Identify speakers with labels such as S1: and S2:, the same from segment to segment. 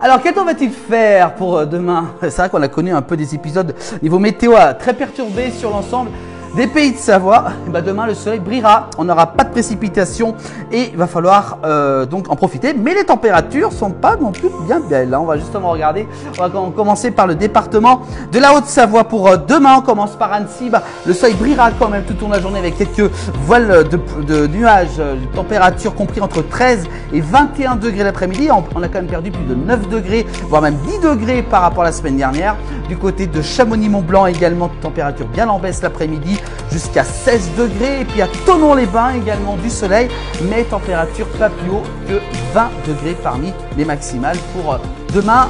S1: Alors, quel temps va-t-il faire pour demain? C'est vrai qu'on a connu un peu des épisodes niveau météo très perturbés sur l'ensemble des pays de Savoie. Et ben demain, le soleil brillera, on n'aura pas de précipitations et il va falloir donc en profiter. Mais les températures sont pas non plus bien belles. On va justement regarder. On va commencer par le département de la Haute-Savoie pour demain. On commence par Annecy. Le soleil brillera quand même tout au long de la journée avec quelques voiles de nuages. Température compris entre 13 et 21 degrés l'après-midi. On a quand même perdu plus de 9 degrés, voire même 10 degrés par rapport à la semaine dernière. Du côté de Chamonix-Mont-Blanc également, température bien en baisse l'après-midi jusqu'à 16 degrés. Et puis à Thonon-les-Bains également du soleil, mais température pas plus haut que 20 degrés parmi les maximales pour demain,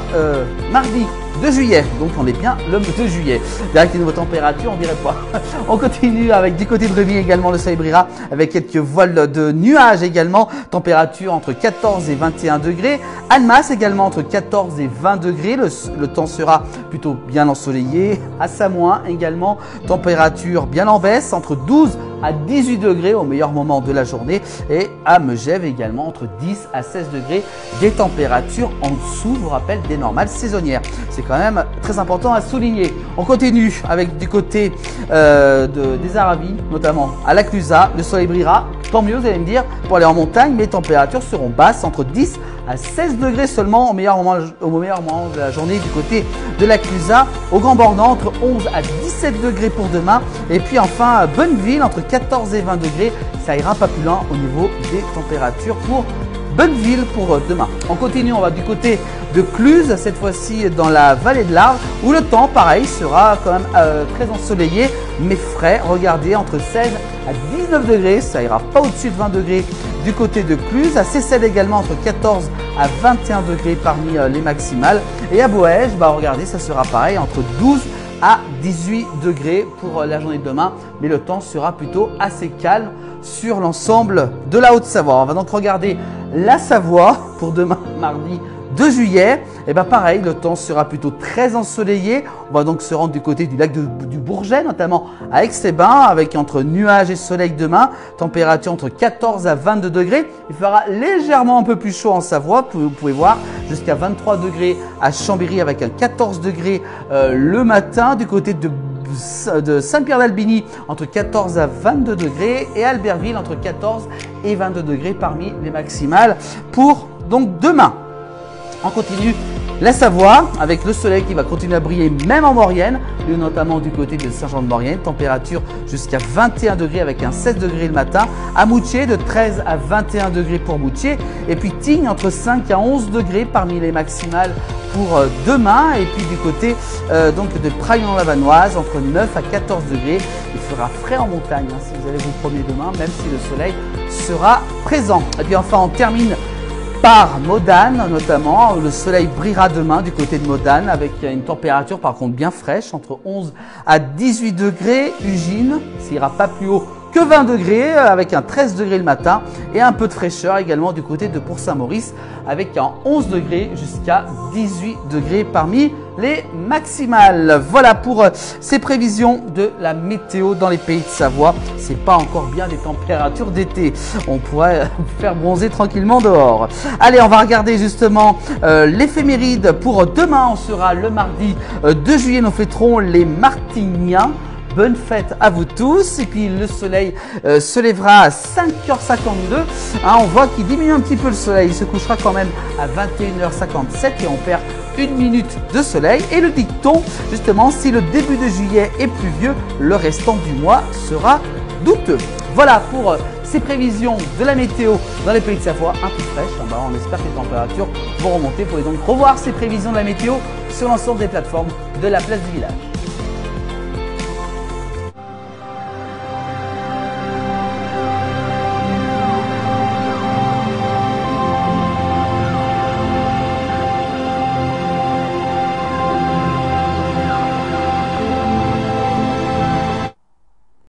S1: mardi 2 juillet. Donc on est bien le 2 juillet. Avec les nouvelles températures, on dirait pas. On continue avec du côté de Reville également, le soleil brillera avec quelques voiles de nuages également. Température entre 14 et 21 degrés. Annemasse également entre 14 et 20 degrés. Le temps sera plutôt bien ensoleillé. À Samoin également, température bien en baisse entre 12 à 18 degrés au meilleur moment de la journée. Et à Megève également entre 10 à 16 degrés. Des températures en dessous, je vous rappelle, des normales saisonnières. C'est quand même très important à souligner. On continue avec du côté des Aravis, notamment à la Clusaz. Le soleil brillera, tant mieux vous allez me dire, pour aller en montagne, mais les températures seront basses entre 10 à 16 degrés seulement au meilleur moment de la journée du côté de la Clusaz. Au Grand Bornand, entre 11 à 17 degrés pour demain. Et puis enfin, Bonneville, entre 14 et 20 degrés. Ça ira pas plus loin au niveau des températures pour Bonneville pour demain. On continue, on va du côté de Cluses, cette fois-ci dans la vallée de l'Arve, où le temps, pareil, sera quand même très ensoleillé, mais frais. Regardez, entre 16 à 19 degrés, ça ira pas au-dessus de 20 degrés du côté de Cluses. À Seyssel également, entre 14 à 21 degrés parmi les maximales. Et à Boëge, regardez, ça sera pareil, entre 12 à 18 degrés pour la journée de demain, mais le temps sera plutôt assez calme sur l'ensemble de la Haute-Savoie. On va donc regarder la Savoie pour demain, mardi 2 juillet. Et pareil, le temps sera plutôt très ensoleillé. On va donc se rendre du côté du lac du Bourget, notamment à Aix-les-Bains, avec entre nuages et soleil demain. Température entre 14 à 22 degrés. Il fera légèrement un peu plus chaud en Savoie. Vous pouvez voir jusqu'à 23 degrés à Chambéry avec un 14 degrés le matin. Du côté de Saint-Pierre-d'Albigny entre 14 à 22 degrés et Albertville entre 14 et 22 degrés parmi les maximales pour donc demain. On continue la Savoie avec le soleil qui va continuer à briller même en Maurienne, notamment du côté de Saint-Jean-de-Maurienne, température jusqu'à 21 degrés avec un 16 degrés le matin. À Moutier de 13 à 21 degrés pour Moutier et puis Tignes entre 5 à 11 degrés parmi les maximales pour demain. Et puis du côté donc de Praillon-la-Vanoise entre 9 à 14 degrés. Il fera frais en montagne si vous allez vous promener demain, même si le soleil sera présent. Et puis enfin on termine par Modane notamment, le soleil brillera demain du côté de Modane avec une température par contre bien fraîche entre 11 à 18 degrés. Ugine, ça ira pas plus haut que 20 degrés avec un 13 degrés le matin et un peu de fraîcheur également du côté de Port-Saint-Maurice avec un 11 degrés jusqu'à 18 degrés parmi les maximales. Voilà pour ces prévisions de la météo dans les pays de Savoie. C'est pas encore bien des températures d'été. On pourrait faire bronzer tranquillement dehors. Allez, on va regarder justement l'éphéméride pour demain. On sera le mardi 2 juillet. Nous fêterons les Martiniens. Bonne fête à vous tous. Et puis le soleil se lèvera à 5h52. On voit qu'il diminue un petit peu le soleil. Il se couchera quand même à 21h57 et on perd une minute de soleil. Et le dicton, justement, si le début de juillet est pluvieux, le restant du mois sera douteux. Voilà pour ces prévisions de la météo dans les pays de Savoie, un peu fraîches. On espère que les températures vont remonter. Vous pouvez donc revoir ces prévisions de la météo sur l'ensemble des plateformes de la place du village.